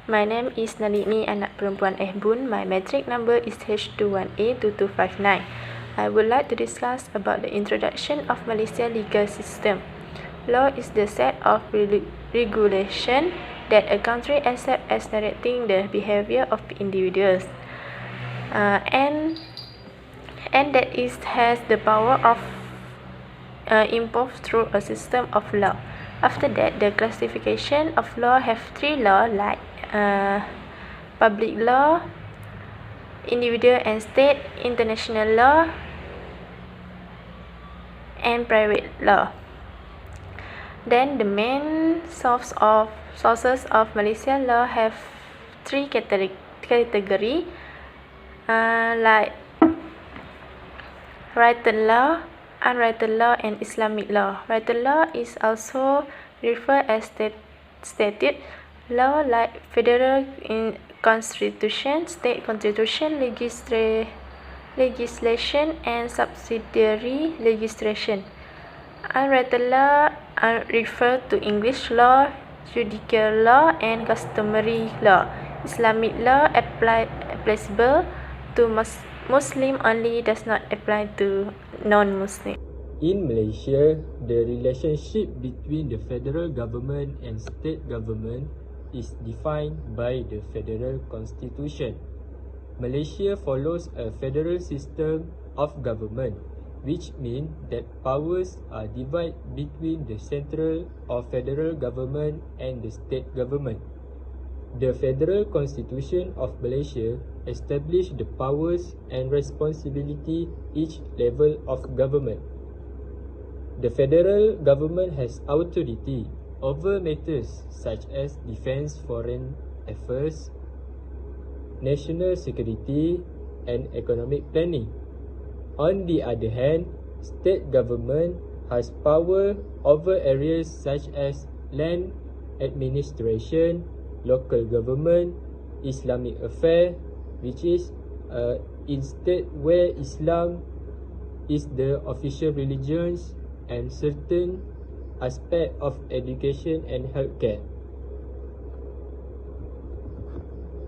My name is Nalini anak perempuan Bun. My metric number is H21A2259. I would like to discuss about the introduction of Malaysia legal system. Law is the set of regulation that a country accepts as directing the behavior of individuals, and that it has the power of imposed through a system of law. After that, the classification of law have three law like public law, individual and state, international law, and private law. Then the main sources of Malaysian law have three category like written law, unwritten law, and Islamic law. Written law is also referred as statute law like federal constitution, state constitution, legislation, and subsidiary legislation. Unwritten law refer to English law, judicial law, and customary law. Islamic law applicable to Muslim only, does not apply to non-Muslim. In Malaysia, the relationship between the federal government and state government is defined by the federal constitution. Malaysia follows a federal system of government, which means that powers are divided between the central or federal government and the state government. The Federal Constitution of Malaysia established the powers and responsibility each level of government. The federal government has authority over matters such as defense, foreign affairs, national security, and economic planning. On the other hand, state government has power over areas such as land administration, local government, Islamic affairs, which is in state where Islam is the official religion, and certain aspect of education and healthcare.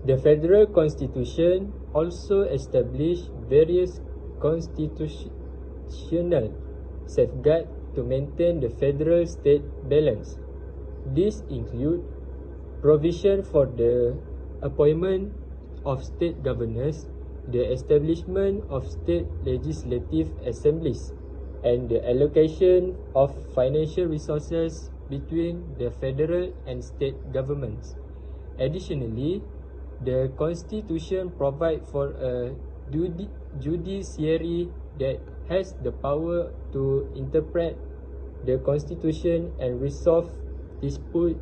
The Federal Constitution also established various constitutional safeguards to maintain the federal state balance. These include provision for the appointment of state governors, the establishment of state legislative assemblies, and the allocation of financial resources between the federal and state governments. Additionally, the Constitution provides for a judiciary that has the power to interpret the Constitution and resolve disputes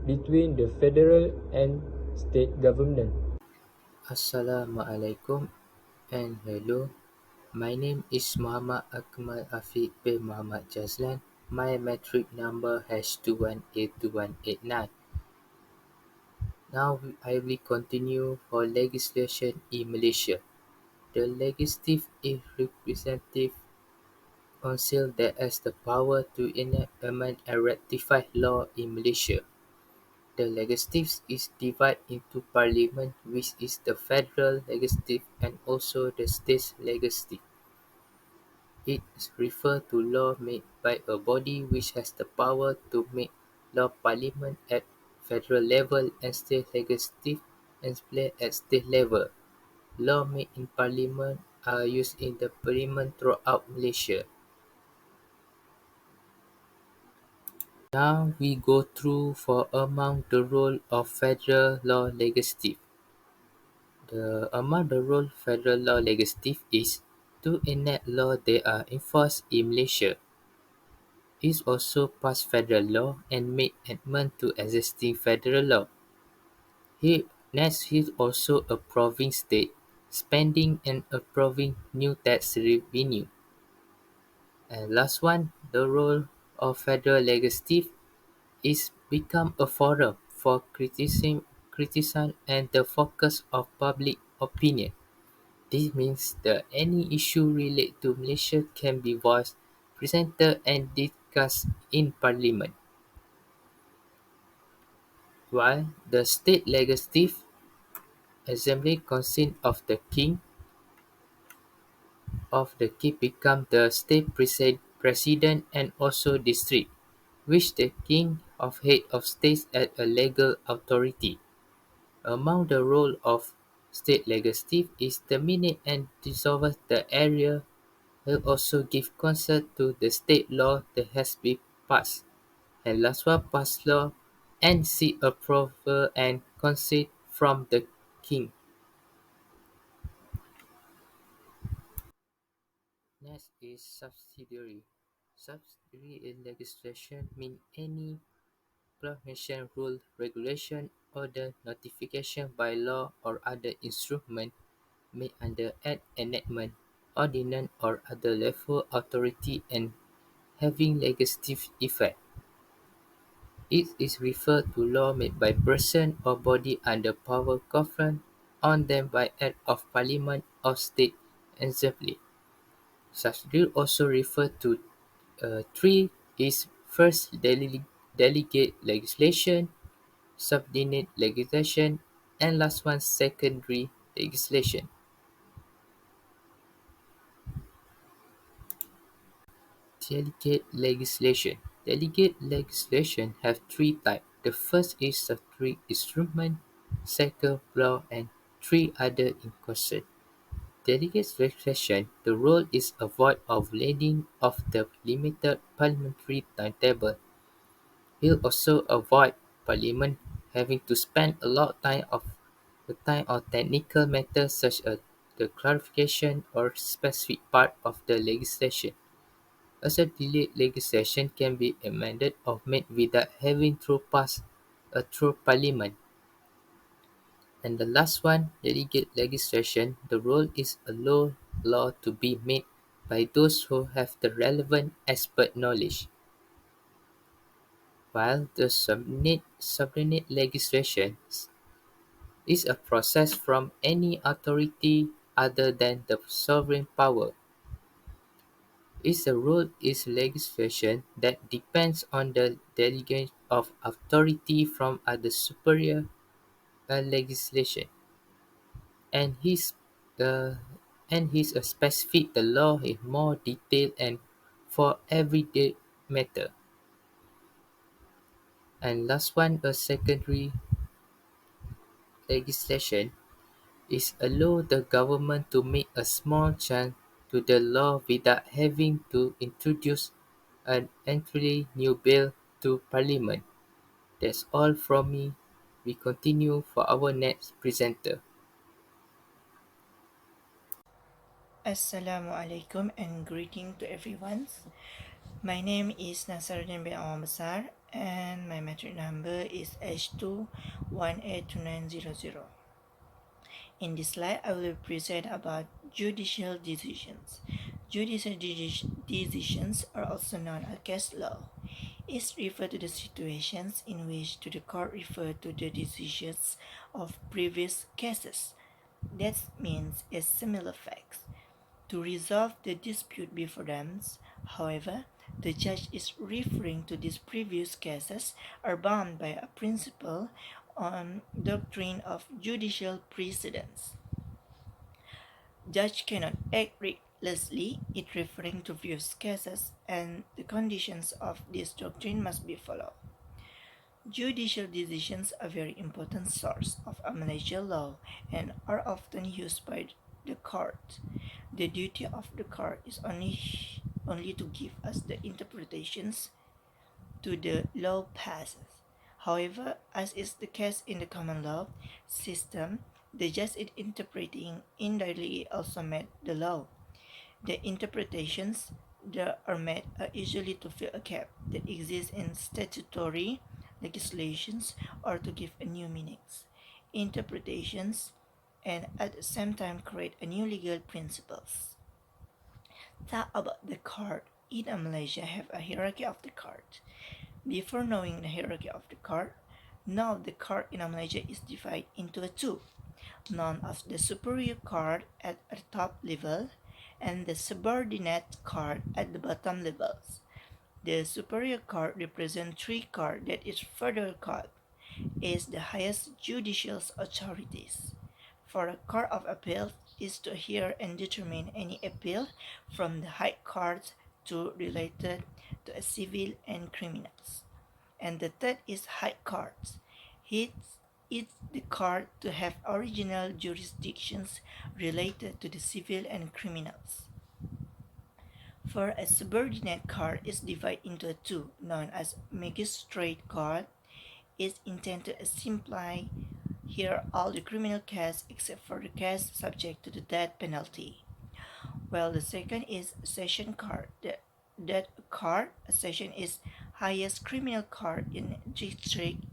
between the federal and state government. Assalamualaikum and hello. My name is Muhammad Akmal Afiq bin Muhammad Jazlan. My metric number has 21A2189. Now I will continue for legislation in Malaysia. The legislative is representative council that has the power to enact, amend, and ratify law in Malaysia. The legislative is divided into parliament, which is the federal legislative, and also the state legislative. It refers to law made by a body which has the power to make law. Parliament at federal level and state legislative and at state level. Law made in parliament are used in the parliament throughout Malaysia. Now we go through for among the role of federal law legislative. Among the role federal law legislative is to enact law that are enforced in Malaysia. It also pass federal law and make amendment to existing federal law. Next is also approving state spending and approving new tax revenue. And last one, the role of federal legislative is become a forum for criticism and the focus of public opinion. This means that any issue related to Malaysia can be voiced, presented, and discussed in Parliament. while the state legislative assembly consists of the king become the state president and also district, which the king of head of states as a legal authority. Among the role of state legislative is terminate and dissolve the area, will also give consent to the state law that has been passed, and last one pass law and seek approval and consent from the king. Next is subsidiary. Subsidiary in legislation mean any proclamation, rule, regulation, order, notification by law or other instrument made under act, enactment, ordinance or other lawful authority and having legislative effect. It is referred to law made by person or body under power conferred on them by act of parliament or state assembly. Such rule also refer to three is first delegate legislation, subordinate legislation, and last one secondary legislation. Delegate legislation. Delegate legislation have three types. The first is statutory instrument, second law, and three other in concern. Delegate legislation, the role is avoid of leading of the limited parliamentary timetable. Will also avoid Parliament having to spend a lot of the time on technical matters such as the clarification or specific part of the legislation. Also, delayed legislation can be amended or made without having to pass through Parliament. And the last one, delegate legislation, the role is allow law to be made by those who have the relevant expert knowledge, while the subordinate legislation is a process from any authority other than the sovereign power. Its role is legislation that depends on the delegation of authority from other superior legislation, and his uh, specific the law in more detail and for everyday matter. And last one, a secondary legislation is allow the government to make a small change to the law without having to introduce an entirely new bill to Parliament. That's all from me. We continue for our next presenter. Assalamu alaikum and greeting to everyone. My name is Nasaruddin bin Awam and my metric number is H2182900. In this slide, I will present about judicial decisions. Decisions are also known as case law. It refers to the situations in which the court refer to the decisions of previous cases. That means a similar facts to resolve the dispute before them. However, the judge is referring to these previous cases are bound by a principle on doctrine of judicial precedence. Judge cannot act recklessly, it referring to previous cases, and the conditions of this doctrine must be followed. Judicial decisions are a very important source of Malaysian law and are often used by the court. The duty of the court is only to give us the interpretations to the law passes. However, as is the case in the common law system, the judge in interpreting indirectly also made the law. The interpretations that are made are usually to fill a gap that exists in statutory legislations or to give a new meanings, interpretations, and at the same time create a new legal principles. Talk about the court. In Malaysia have a hierarchy of the court. Before knowing the hierarchy of the court, now the court in Malaysia is divided into two, known as the superior court at the top level and the subordinate court at the bottom levels. The superior court represents three courts that is federal court, is the highest judicial authorities. For a court of appeal is to hear and determine any appeal from the high court to related to a civil and criminals. And the third is high courts. It's the court to have original jurisdictions related to the civil and criminals. For a subordinate court is divided into two, known as magistrate court, is intended to simplify here all the criminal cases except for the case subject to the death penalty. While the second is session court. That court session is highest criminal court in district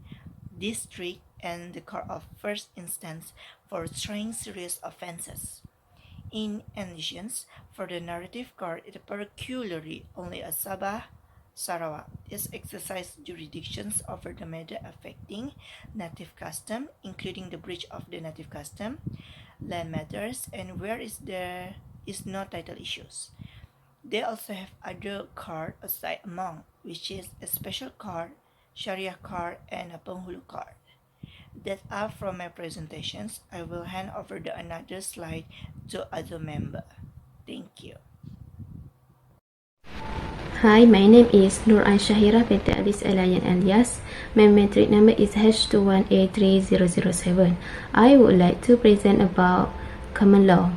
and the court of first instance for trying serious offenses. In addition, for the narrative court, it particularly only a Sabah, Sarawak is exercise jurisdictions over the matter affecting native custom, including the breach of the native custom, land matters, and where is there is no title issues. They also have other court aside among, which is a special court, Sharia court, and a Penghulu court. That's all from my presentations. I will hand over the another slide to other member. Thank you. Hi, my name is Nur Shahira Peter Alice Alayan alias. My metric number is H21A3007. I would like to present about common law.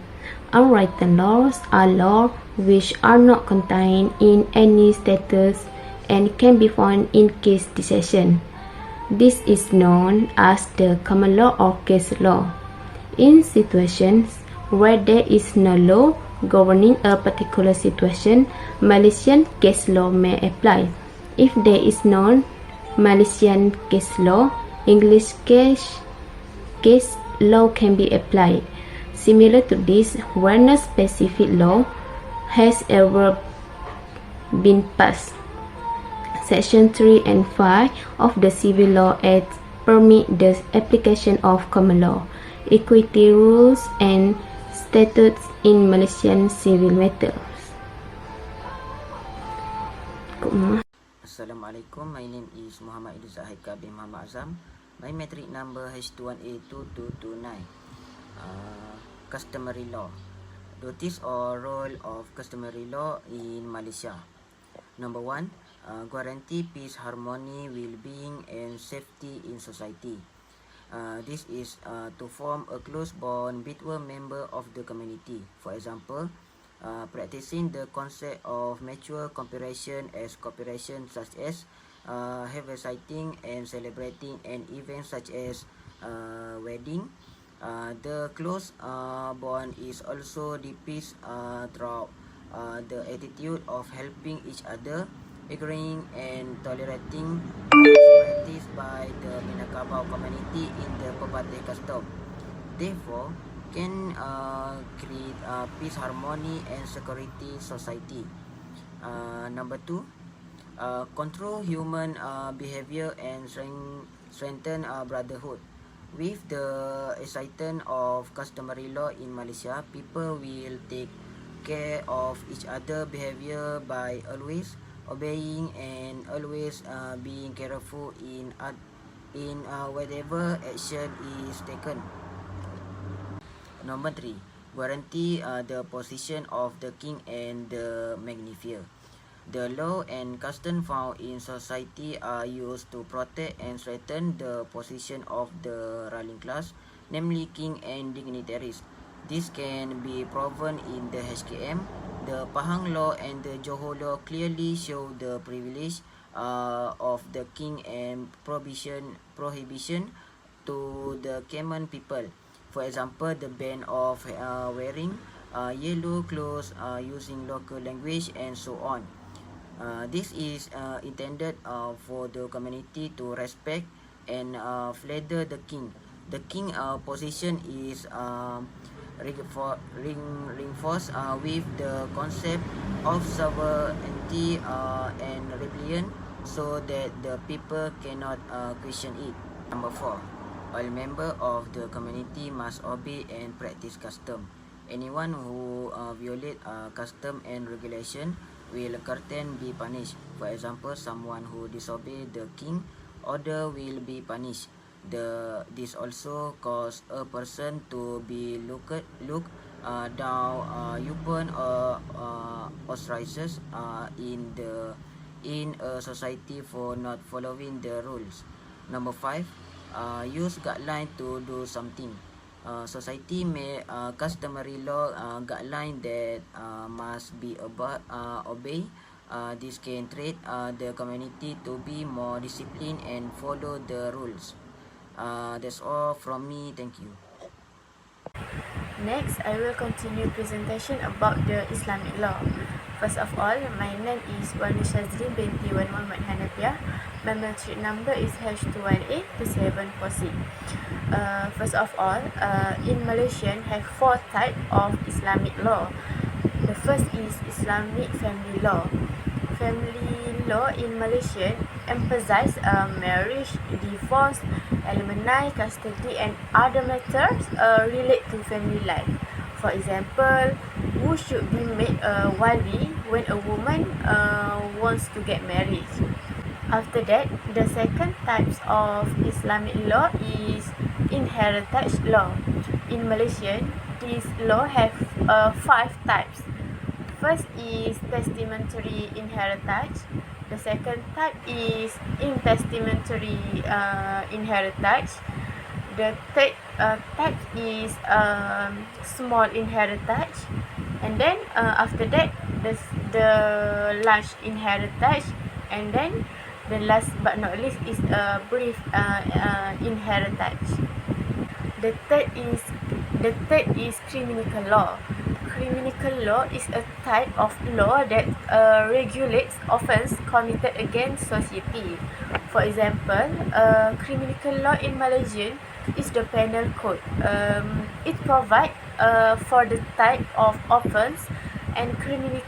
Unwritten laws are laws which are not contained in any statutes and can be found in case decision. This is known as the common law or case law. In situations where there is no law governing a particular situation, Malaysian case law may apply. If there is no Malaysian case law, English case law can be applied. Similar to this, where no specific law has ever been passed. Section 3 and 5 of the Civil Law Act permit the application of common law, equity rules, and statutes in Malaysian civil matters. Assalamualaikum, my name is Muhammad Idris Haikal bin Muhammad Azam. My metric number H21A2229. Customary law. Duties or role of customary law in Malaysia. Number 1, guarantee peace, harmony, well-being, and safety in society. This is to form a close bond between members of the community. For example, practicing the concept of mutual cooperation as cooperation such as harvesting and celebrating an event such as wedding. The close bond is also depicted through the attitude of helping each other, agreeing and tolerating practice by the Minangkabau community in the Pelbagai custom. Therefore, can create peace, harmony, and security society. Number 2, control human behavior and strengthen brotherhood. With the existence of customary law in Malaysia, people will take care of each other behavior by always obeying and always being careful in whatever action is taken. Number 3, guarantee the position of the king and the magnifier. The law and custom found in society are used to protect and strengthen the position of the ruling class, namely king and dignitaries. This can be proven in the HKM. The Pahang law and the Johor law clearly show the privilege of the king and prohibition to the common people. For example, the ban of wearing yellow clothes, using local language, and so on. This is intended for the community to respect and flatter the king. The king position is reinforced with the concept of sovereignty and rebellion, so that the people cannot question it. Number 4, all members of the community must obey and practice custom. Anyone who violate custom and regulation will certain be punished. For example, someone who disobey the king order will be punished. This also cause a person to be down upon or ostracized in a society for not following the rules. Number five, use guideline to do something. Society may customary law guideline that must be obeyed. This can train the community to be more disciplined and follow the rules. That's all from me. Thank you. Next, I will continue presentation about the Islamic law. First of all, my name is Wani Shazlin binti Wan Muhammad Hanafiah. My matric number is H21A2746. First of all, in Malaysia, have four types of Islamic law. The first is Islamic family law. Family law in Malaysia emphasize marriage, divorce, alimony, custody, and other matters relate to family life. For example, who should be made a wali when a woman wants to get married. After that, the second types of Islamic law is inheritance law. In Malaysia, this law have five types. First is testamentary inheritance. The second type is intestamentary inheritance. The third type is small inheritance. And then after that, the large inheritance. And then the last but not least is a brief inheritance. The third is criminal law. Criminal law is a type of law that regulates offense committed against society. For example, criminal law in Malaysia is the penal code. It provides for the type of offense and criminal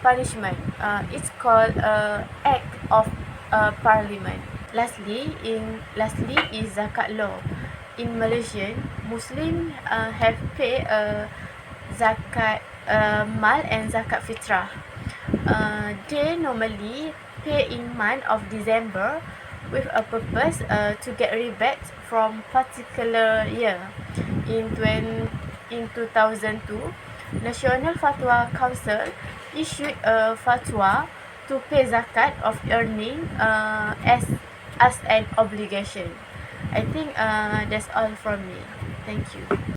punishment. It's called Act of Parliament. Lastly is zakat law. In Malaysia, Muslim have pay zakat mal and zakat fitrah. They normally pay in month of December with a purpose to get rebate from particular year. In 2002, National Fatwa Council issued a fatwa to pay zakat of earning as an obligation. I think that's all from me. Thank you.